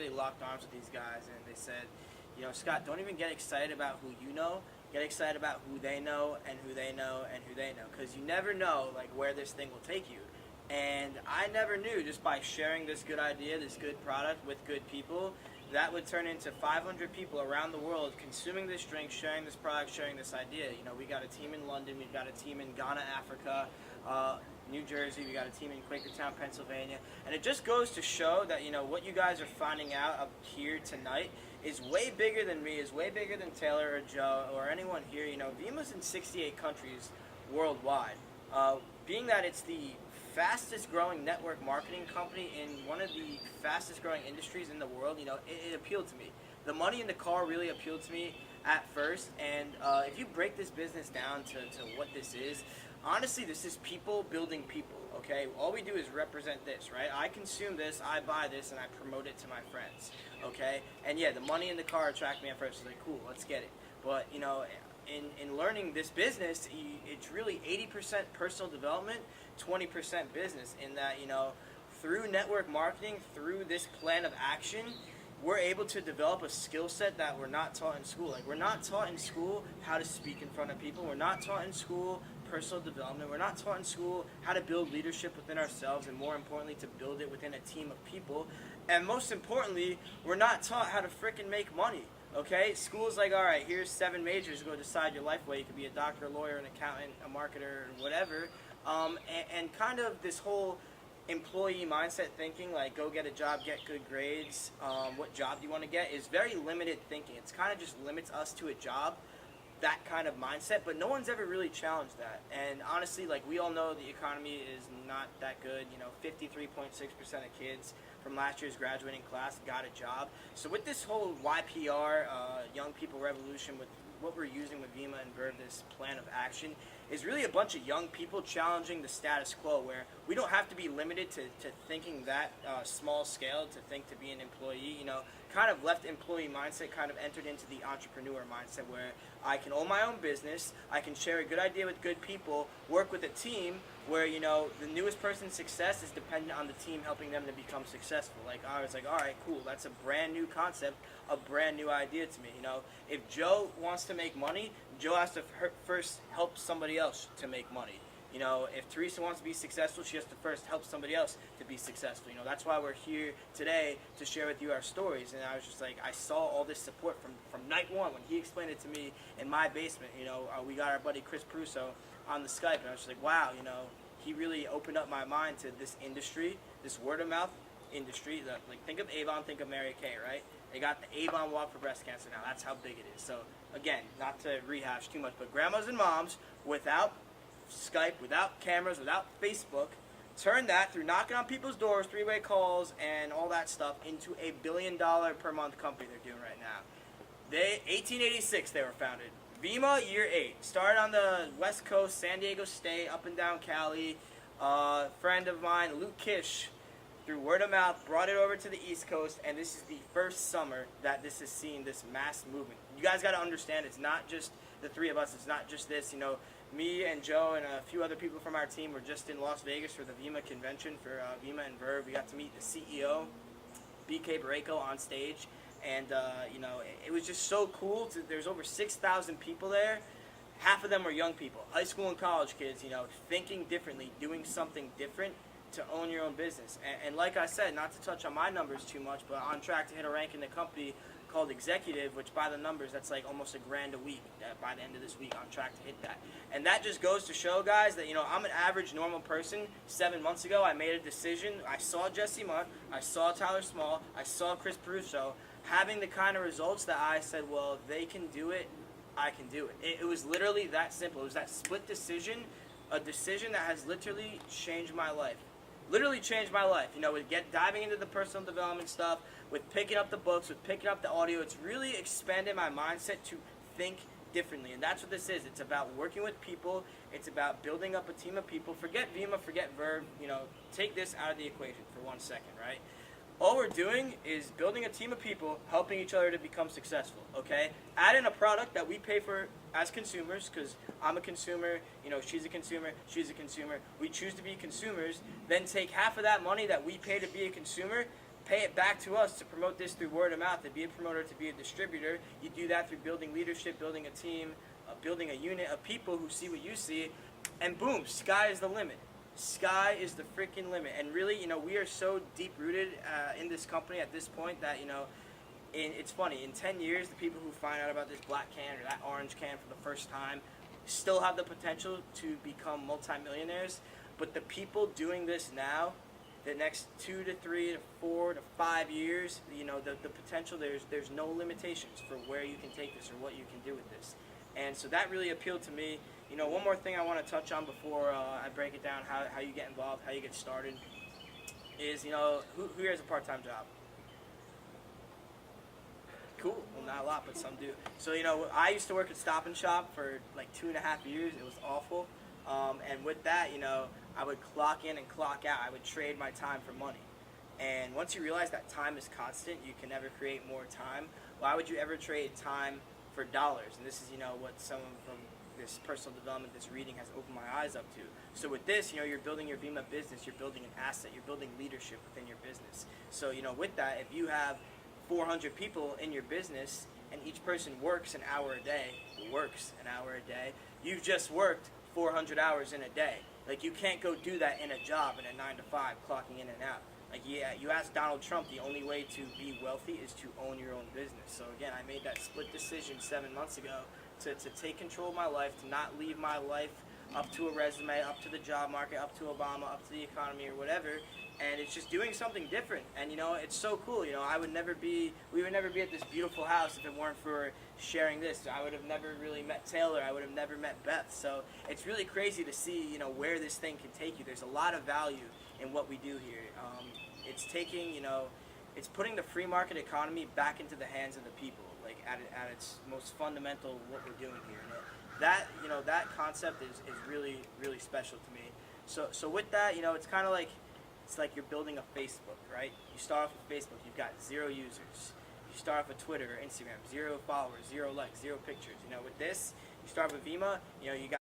really locked arms with these guys, and they said, Scott, don't even get excited about who you know. Get excited about who they know and who they know and who they know, because you never know like where this thing will take you. And I never knew, just by sharing this good idea, this good product with good people, that would turn into 500 people around the world consuming this drink, sharing this product, sharing this idea. We got a team in London, we've got a team in Ghana, Africa, New Jersey, we got a team in Quakertown, Pennsylvania, and it just goes to show that what you guys are finding out up here tonight is way bigger than me, is way bigger than Taylor or Joe or anyone here. Vemma's in 68 countries worldwide. Being that it's the fastest growing network marketing company in one of the fastest growing industries in the world, it appealed to me. The money in the car really appealed to me at first, and if you break this business down to what this is, honestly, this is people building people, okay? All we do is represent this, right? I consume this, I buy this, and I promote it to my friends, okay? And yeah, the money in the car attracted me at first. I was like, cool, let's get it. But, in learning this business, it's really 80% personal development, 20% business, in that, through network marketing, through this plan of action, we're able to develop a skill set that we're not taught in school. Like, we're not taught in school how to speak in front of people. We're not taught in school personal development. We're not taught in school how to build leadership within ourselves, and more importantly, to build it within a team of people. And most importantly, we're not taught how to frickin' make money. Okay, school's like, all right, here's 7 majors to go decide your life way. You could be a doctor, a lawyer, an accountant, a marketer, whatever. And kind of this whole employee mindset thinking, like go get a job, get good grades, what job do you want to get, is very limited thinking. It's kind of just limits us to a job, that kind of mindset, but no one's ever really challenged that. And honestly, like we all know, the economy is not that good. 53.6% of kids from last year's graduating class got a job. So with this whole YPR, Young People Revolution, with what we're using with Vemma and Verve, this plan of action, is really a bunch of young people challenging the status quo, where we don't have to be limited to thinking that small scale to think to be an employee. Kind of left employee mindset, kind of entered into the entrepreneur mindset, where I can own my own business, I can share a good idea with good people, work with a team where, the newest person's success is dependent on the team helping them to become successful. Like, I was like, all right, cool, that's a brand new concept, a brand new idea to me. If Joe wants to make money, Joe has to first help somebody else to make money. If Teresa wants to be successful, she has to first help somebody else to be successful. That's why we're here today, to share with you our stories. And I was just like, I saw all this support from night one when he explained it to me in my basement. We got our buddy Chris Prusso on the Skype, and I was just like, wow, he really opened up my mind to this industry, this word of mouth industry. Like, think of Avon, think of Mary Kay, right? They got the Avon Walk for Breast Cancer now. That's how big it is. So again, not to rehash too much, but grandmas and moms, without Skype, without cameras, without Facebook, turn that, through knocking on people's doors, 3-way calls, and all that stuff, into a $1 billion per month company they're doing right now. 1886 they were founded. Vemma, year 8. Started on the West Coast, San Diego State, up and down Cali. Friend of mine, Luke Kish, through word of mouth, brought it over to the East Coast, and this is the first summer that this has seen this mass movement. You guys got to understand, it's not just the 3 of us, it's not just this, me and Joe and a few other people from our team were just in Las Vegas for the Vemma convention for Vemma and Verve. We got to meet the CEO, BK Barreco, on stage, and it was just so cool. There's over 6,000 people there. Half of them were young people, high school and college kids, thinking differently, doing something different to own your own business. And like I said, not to touch on my numbers too much, but on track to hit a rank in the company called executive, which by the numbers, that's like almost $1,000 a week. By the end of this week, on track to hit that. And that just goes to show, guys, that I'm an average normal person. 7 months ago, I made a decision. I saw Jesse Munt, I saw Tyler Small, I saw Chris Prusso having the kind of results that I said, well, if they can do it, I can do it. It was literally that simple. It was that split decision, a decision that has literally changed my life. Literally changed my life. With diving into the personal development stuff, with picking up the books, with picking up the audio, it's really expanded my mindset to think differently. And that's what this is. It's about working with people. It's about building up a team of people. Forget Vemma, forget Verve. Take this out of the equation for 1 second, right? All we're doing is building a team of people, helping each other to become successful, okay? Add in a product that we pay for as consumers, because I'm a consumer, she's a consumer, we choose to be consumers, then take half of that money that we pay to be a consumer, pay it back to us to promote this through word of mouth, to be a promoter, to be a distributor. You do that through building leadership, building a team, building a unit of people who see what you see, and boom, sky is the limit. Sky is the freaking limit. And really, we are so deep rooted in this company at this point that, it's funny, in 10 years, the people who find out about this black can or that orange can for the first time still have the potential to become multimillionaires. But the people doing this now, the next 2 to 3 to 4 to 5 years, the potential, there's no limitations for where you can take this or what you can do with this. And so that really appealed to me. One more thing I want to touch on before I break it down, how you get involved, how you get started, is, who here has a part-time job? Cool. Well, not a lot, but some do. So, I used to work at Stop and Shop for like 2.5 years. It was awful. And with that, I would clock in and clock out. I would trade my time for money. And once you realize that time is constant, you can never create more time. Why would you ever trade time for dollars? And this is, what some from this personal development, this reading has opened my eyes up to. So with this, you're building your Vemma business, you're building an asset, you're building leadership within your business. So, with that, if you have 400 people in your business and each person works an hour a day, you've just worked 400 hours in a day. Like, you can't go do that in a job in a 9 to 5, clocking in and out. Like, yeah, you ask Donald Trump, the only way to be wealthy is to own your own business. So again, I made that split decision 7 months ago to take control of my life, to not leave my life up to a resume, up to the job market, up to Obama, up to the economy or whatever. And it's just doing something different. And it's so cool. we would never be at this beautiful house if it weren't for sharing this. I would have never really met Taylor. I would have never met Beth. So it's really crazy to see, where this thing can take you. There's a lot of value in what we do here. It's taking, it's putting the free market economy back into the hands of the people, like at its most fundamental, what we're doing here. And that concept is really, really special to me. So with that, it's kind of like, it's like you're building a Facebook, right? You start off with Facebook, you've got 0 users. You start off with Twitter or Instagram, 0 followers, 0 likes, 0 pictures. With this, you start with Vemma, you got